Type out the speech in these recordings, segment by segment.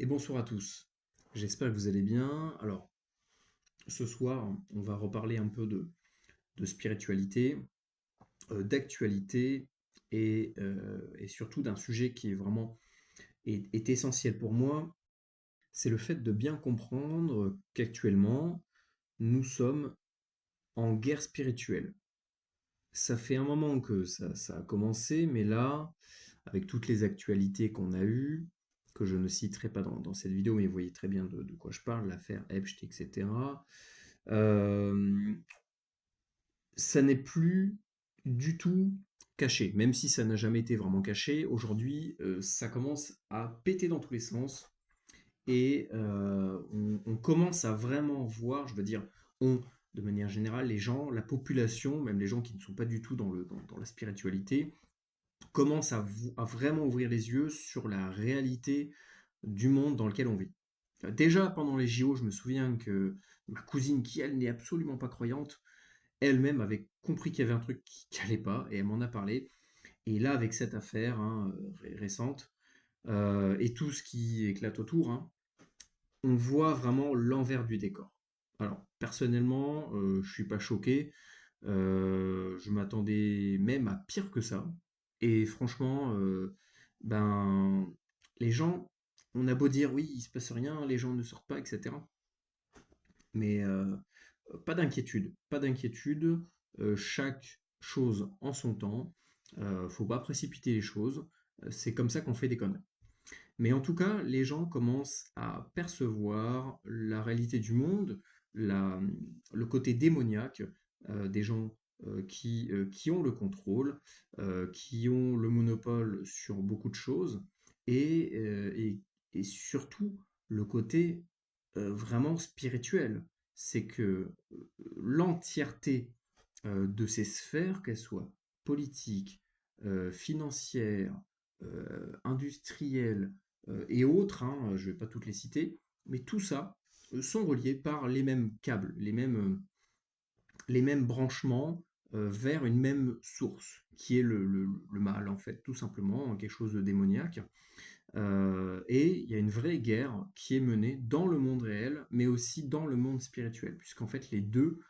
Et bonsoir à tous. J'espère que vous allez bien. Alors, ce soir, on va reparler un peu de spiritualité, d'actualité et surtout d'un sujet qui est vraiment est essentiel pour moi. C'est le fait de bien comprendre qu'actuellement, nous sommes en guerre spirituelle. Ça fait un moment que ça a commencé, mais là, avec toutes les actualités qu'on a eues, que je ne citerai pas dans cette vidéo, mais vous voyez très bien de quoi je parle, l'affaire Epstein, etc. euh, Ça n'est plus du tout caché, même si ça n'a jamais été vraiment caché. Aujourd'hui, ça commence à péter dans tous les sens et on commence à vraiment voir, je veux dire, de manière générale, les gens, la population, même les gens qui ne sont pas du tout dans la spiritualité, commencent à vraiment ouvrir les yeux sur la réalité du monde dans lequel on vit. Déjà pendant les JO, je me souviens que ma cousine, qui elle n'est absolument pas croyante, elle-même avait compris qu'il y avait un truc qui n'allait pas et elle m'en a parlé. Et là, avec cette affaire récente et tout ce qui éclate autour, on voit vraiment l'envers du décor. Alors, personnellement, je suis pas choqué. Je m'attendais même à pire que ça. Et franchement, ben, les gens, on a beau dire oui, il se passe rien, les gens ne sortent pas, etc. Mais pas d'inquiétude, pas d'inquiétude. Chaque chose en son temps. Faut pas précipiter les choses. C'est comme ça qu'on fait des conneries. Mais en tout cas, les gens commencent à percevoir la réalité du monde, la, le côté démoniaque des gens qui ont le contrôle, qui ont le monopole sur beaucoup de choses, et, euh, et, et surtout le côté vraiment spirituel. C'est que l'entièreté de ces sphères, qu'elles soient politiques, financières, industrielles, et autres, je ne vais pas toutes les citer, mais tout ça sont reliés par les mêmes câbles, les mêmes branchements vers une même source, qui est le mal, en fait, tout simplement, quelque chose de démoniaque. Et il y a une vraie guerre qui est menée dans le monde réel, mais aussi dans le monde spirituel, puisqu'en fait les deux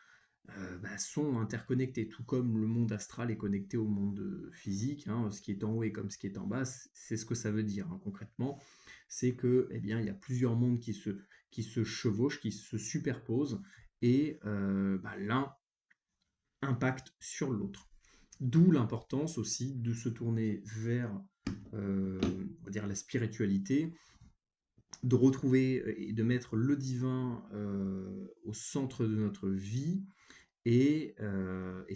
sont interconnectés, tout comme le monde astral est connecté au monde physique, ce qui est en haut est comme ce qui est en bas, c'est ce que ça veut dire concrètement, c'est que eh bien, il y a plusieurs mondes qui se chevauchent, qui se superposent, et l'un impacte sur l'autre. D'où l'importance aussi de se tourner vers on va dire la spiritualité, de retrouver et de mettre le divin au centre de notre vie, et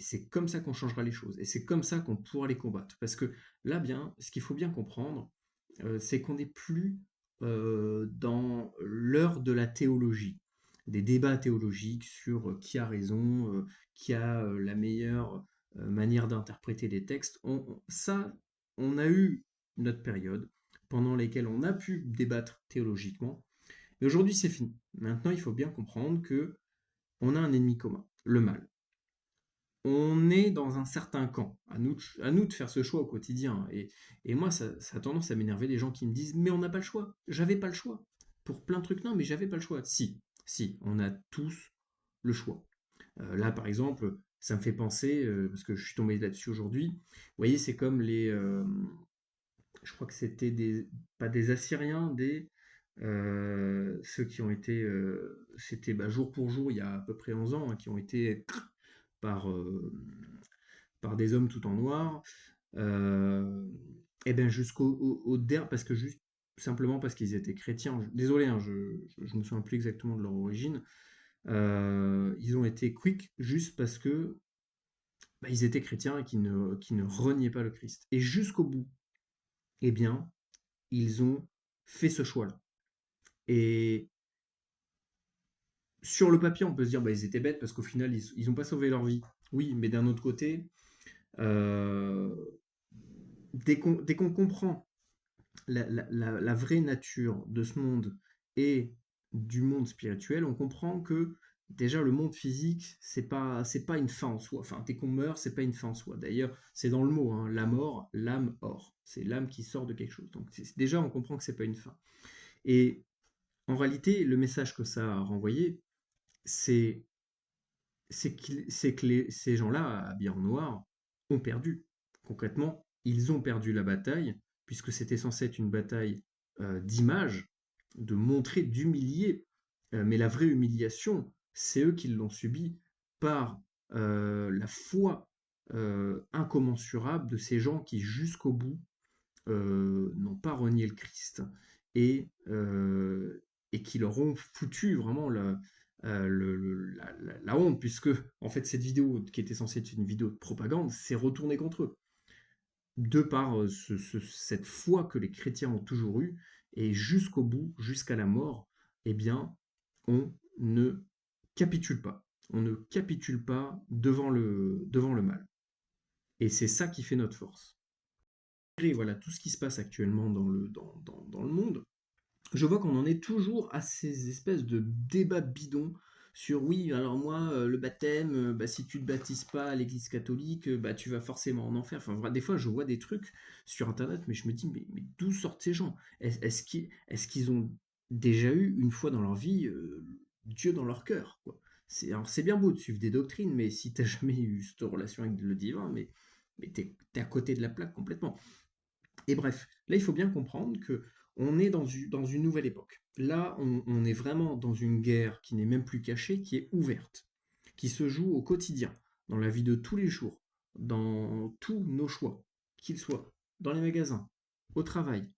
c'est comme ça qu'on changera les choses. Et c'est comme ça qu'on pourra les combattre. Parce que là, bien, ce qu'il faut bien comprendre, c'est qu'on n'est plus dans l'heure de la théologie, des débats théologiques sur qui a raison, qui a la meilleure manière d'interpréter les textes. On a eu notre période pendant laquelle on a pu débattre théologiquement. Et aujourd'hui, c'est fini. Maintenant, il faut bien comprendre que on a un ennemi commun, le mal. On est dans un certain camp. À nous de faire ce choix au quotidien. Et moi, ça a tendance à m'énerver les gens qui me disent mais on n'a pas le choix. J'avais pas le choix. Pour plein de trucs, non, mais j'avais pas le choix. Si, on a tous le choix. Là, par exemple, ça me fait penser, parce que je suis tombé là-dessus aujourd'hui, vous voyez, c'est comme je crois que c'était pas des Assyriens, ceux qui ont été, c'était jour pour jour, il y a à peu près 11 ans, qui ont été par, par des hommes tout en noir, euh, et bien jusqu'au dernier, parce que juste simplement parce qu'ils étaient chrétiens. Désolé, je me souviens plus exactement de leur origine. Ils ont été quick juste parce que ils étaient chrétiens et qui ne reniaient pas le Christ. Et jusqu'au bout, eh bien, ils ont fait ce choix-là. Et sur le papier, on peut se dire, ils étaient bêtes parce qu'au final, ils n'ont pas sauvé leur vie. Oui, mais d'un autre côté, euh, dès qu'on comprend la vraie nature de ce monde et du monde spirituel, on comprend que déjà le monde physique, c'est pas une fin en soi. Enfin, dès qu'on meurt, c'est pas une fin en soi. D'ailleurs, c'est dans le mot, la mort, l'âme or. C'est l'âme qui sort de quelque chose. Donc déjà, on comprend que c'est pas une fin. Et en réalité, le message que ça a renvoyé, c'est c'est que ces gens-là, habillés en noir, ont perdu. Concrètement, ils ont perdu la bataille, puisque c'était censé être une bataille d'image, de montrer, d'humilier. Mais la vraie humiliation, c'est eux qui l'ont subie par la foi incommensurable de ces gens qui, jusqu'au bout, n'ont pas renié le Christ et, euh, et qui leur ont foutu vraiment la honte, puisque en fait cette vidéo qui était censée être une vidéo de propagande s'est retournée contre eux, de par cette foi que les chrétiens ont toujours eue, et jusqu'au bout, jusqu'à la mort, eh bien, on ne capitule pas. On ne capitule pas devant le mal. Et c'est ça qui fait notre force. Et voilà, tout ce qui se passe actuellement dans le monde, je vois qu'on en est toujours à ces espèces de débats bidons sur oui, alors moi, le baptême, bah, si tu te baptises pas à l'église catholique, bah, tu vas forcément en enfer. Enfin, des fois, je vois des trucs sur internet, mais je me dis, mais d'où sortent ces gens? Est-ce qu'ils ont déjà eu une fois dans leur vie Dieu dans leur cœur, quoi? Alors, c'est bien beau de suivre des doctrines, mais si t'as jamais eu cette relation avec le divin, mais t'es à côté de la plaque complètement. Et bref, là, il faut bien comprendre que on est dans une nouvelle époque. Là, on est vraiment dans une guerre qui n'est même plus cachée, qui est ouverte, qui se joue au quotidien, dans la vie de tous les jours, dans tous nos choix, qu'ils soient dans les magasins, au travail,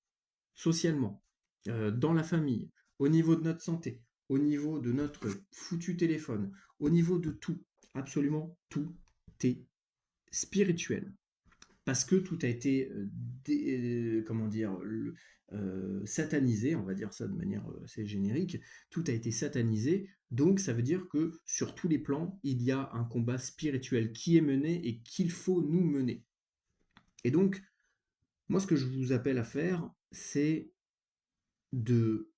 socialement, dans la famille, au niveau de notre santé, au niveau de notre foutu téléphone, au niveau de tout, absolument tout est spirituel parce que tout a été comment dire satanisé, on va dire ça de manière assez générique, tout a été satanisé, donc ça veut dire que sur tous les plans, il y a un combat spirituel qui est mené et qu'il faut nous mener. Et donc, moi ce que je vous appelle à faire, c'est de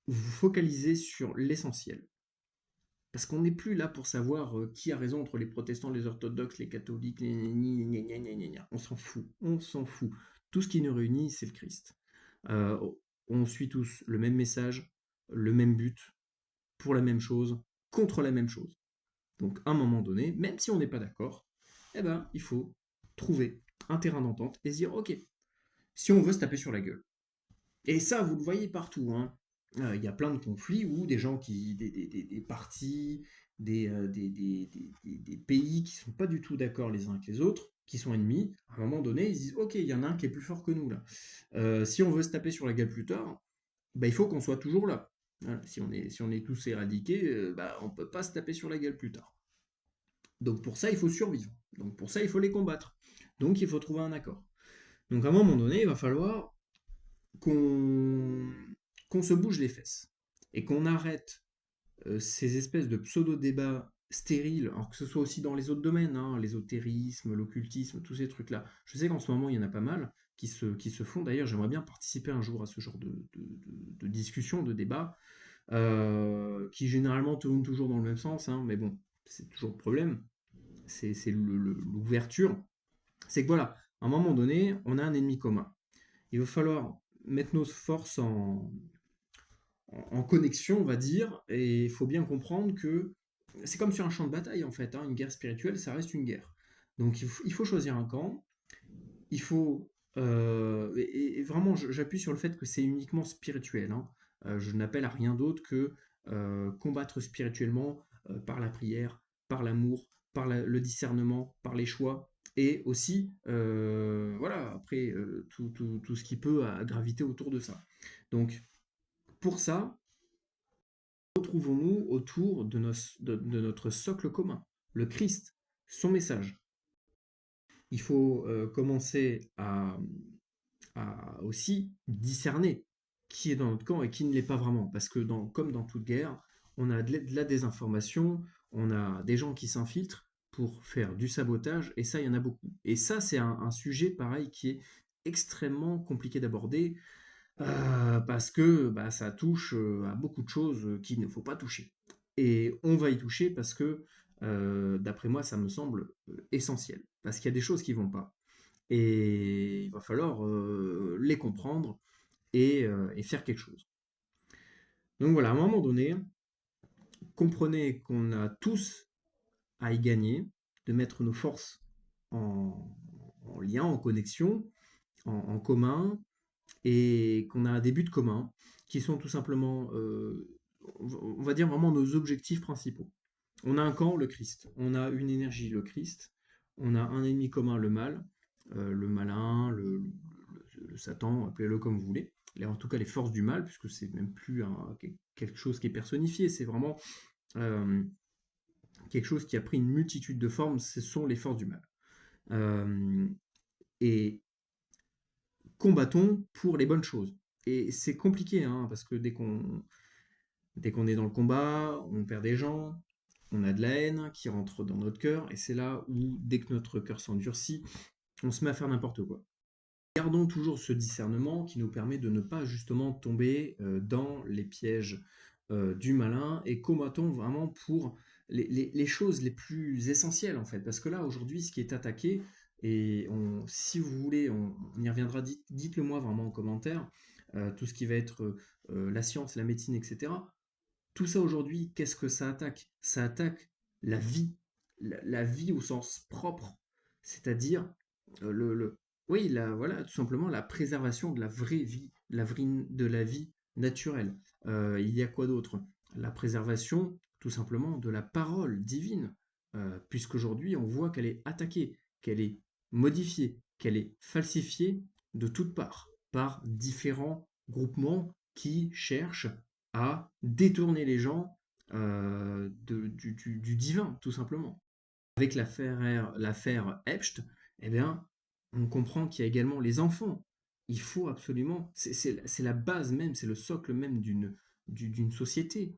vous focaliser sur l'essentiel. Parce qu'on n'est plus là pour savoir qui a raison entre les protestants, les orthodoxes, les catholiques, on s'en fout, on s'en fout. Tout ce qui nous réunit, c'est le Christ. Euh, on suit tous le même message, le même but, pour la même chose, contre la même chose. Donc à un moment donné, même si on n'est pas d'accord, eh ben, il faut trouver un terrain d'entente et se dire, ok, si on veut se taper sur la gueule, et ça, vous le voyez partout, hein. Il y a plein de conflits où des gens des partis, des pays qui sont pas du tout d'accord les uns avec les autres, qui sont ennemis, à un moment donné, ils se disent, ok, il y en a un qui est plus fort que nous là. Si on veut se taper sur la gueule plus tard, bah, il faut qu'on soit toujours là. Voilà, si on est tous éradiqués, bah, on peut pas se taper sur la gueule plus tard. Donc pour ça, il faut survivre. Donc pour ça, il faut les combattre. Donc il faut trouver un accord. Donc à un moment donné, il va falloir qu'on qu'on se bouge les fesses et qu'on arrête ces espèces de pseudo-débats stériles, alors que ce soit aussi dans les autres domaines, hein, l'ésotérisme, l'occultisme, tous ces trucs-là. Je sais qu'en ce moment, il y en a pas mal qui se font. D'ailleurs, j'aimerais bien participer un jour à ce genre de discussion, de débat, qui généralement tournent toujours dans le même sens, hein, mais bon, c'est toujours le problème. C'est l'ouverture. C'est que voilà, à un moment donné, on a un ennemi commun. Il va falloir mettre nos forces en connexion, on va dire, et il faut bien comprendre que c'est comme sur un champ de bataille, en fait, hein, une guerre spirituelle, ça reste une guerre. Donc il faut choisir un camp, il faut... et vraiment, j'appuie sur le fait que c'est uniquement spirituel, hein. Je n'appelle à rien d'autre que combattre spirituellement par la prière, par l'amour, par le discernement, par les choix, et aussi, voilà, après, tout ce qui peut graviter autour de ça. Donc, pour ça, retrouvons-nous autour de notre socle commun, le Christ, son message. Il faut commencer à aussi discerner qui est dans notre camp et qui ne l'est pas vraiment. Parce que comme dans toute guerre, on a de la désinformation, on a des gens qui s'infiltrent pour faire du sabotage, et ça, il y en a beaucoup. Et ça, c'est un sujet, pareil, qui est extrêmement compliqué d'aborder, parce que bah, ça touche à beaucoup de choses qu'il ne faut pas toucher. Et on va y toucher parce que, d'après moi, ça me semble essentiel. Parce qu'il y a des choses qui vont pas. Et il va falloir les comprendre et faire quelque chose. Donc voilà, à un moment donné, comprenez qu'on a tous à y gagner, de mettre nos forces en, en lien, en connexion, en commun, et qu'on a des buts communs qui sont tout simplement, on va dire vraiment nos objectifs principaux. On a un camp, le Christ. On a une énergie, le Christ. On a un ennemi commun, le mal, le malin, le Satan, appelez-le comme vous voulez. En tout cas, les forces du mal, puisque c'est même plus quelque chose qui est personnifié, c'est vraiment euh, quelque chose qui a pris une multitude de formes, ce sont les forces du mal. Euh, et combattons pour les bonnes choses. Et c'est compliqué, hein, parce que dès qu'on est dans le combat, on perd des gens, on a de la haine qui rentre dans notre cœur, et c'est là où, dès que notre cœur s'endurcit, on se met à faire n'importe quoi. Gardons toujours ce discernement qui nous permet de ne pas justement tomber dans les pièges du malin et combattons vraiment pour les choses les plus essentielles en fait. Parce que là, aujourd'hui, ce qui est attaqué, et si vous voulez, on y reviendra, dites-le moi vraiment en commentaire, tout ce qui va être la science, la médecine, etc. Tout ça aujourd'hui, qu'est-ce que ça attaque? Ça attaque la vie, la vie au sens propre, c'est-à-dire oui, voilà, tout simplement la préservation de la vraie vie, de la vie naturelle. Il y a quoi d'autre? La préservation, tout simplement, de la parole divine, puisqu'aujourd'hui, on voit qu'elle est attaquée, qu'elle est modifiée, qu'elle est falsifiée de toutes parts, par différents groupements qui cherchent à détourner les gens du divin, tout simplement. Avec l'affaire Epstein, eh bien, on comprend qu'il y a également les enfants. Il faut absolument, c'est la base même, c'est le socle même d'une société.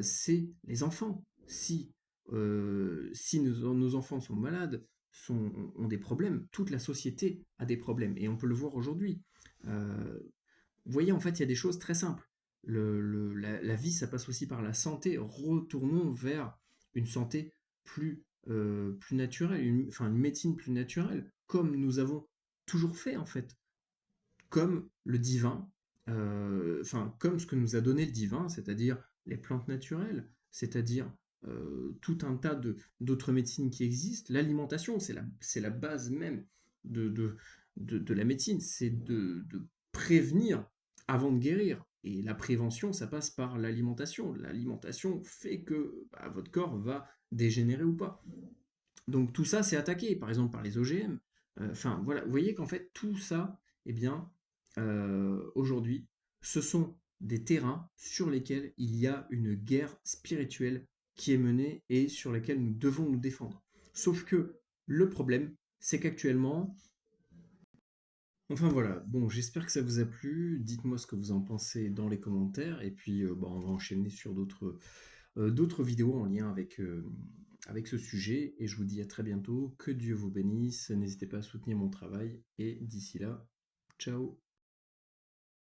C'est les enfants. Si nos enfants sont malades, ont des problèmes, toute la société a des problèmes. Et on peut le voir aujourd'hui. Euh, vous voyez, en fait, il y a des choses très simples. La vie, ça passe aussi par la santé. Retournons vers une santé plus naturelle, enfin une médecine plus naturelle, comme nous avons toujours fait, en fait. Comme le divin, enfin, comme ce que nous a donné le divin, c'est-à-dire les plantes naturelles, c'est-à-dire tout un tas d'autres médecines qui existent. L'alimentation, c'est la base même de, de, de la médecine, c'est de prévenir avant de guérir. Et la prévention, ça passe par l'alimentation. L'alimentation fait que bah, votre corps va dégénérer ou pas. Donc tout ça, c'est attaqué, par exemple, par les OGM. Enfin, voilà, vous voyez qu'en fait, tout ça, eh bien, aujourd'hui, ce sont des terrains sur lesquels il y a une guerre spirituelle qui est menée et sur lesquels nous devons nous défendre. Sauf que le problème, c'est qu'actuellement, enfin voilà, bon, j'espère que ça vous a plu. Dites-moi ce que vous en pensez dans les commentaires et puis bah, on va enchaîner sur d'autres vidéos en lien avec ce sujet. Et je vous dis à très bientôt. Que Dieu vous bénisse. N'hésitez pas à soutenir mon travail. Et d'ici là, ciao.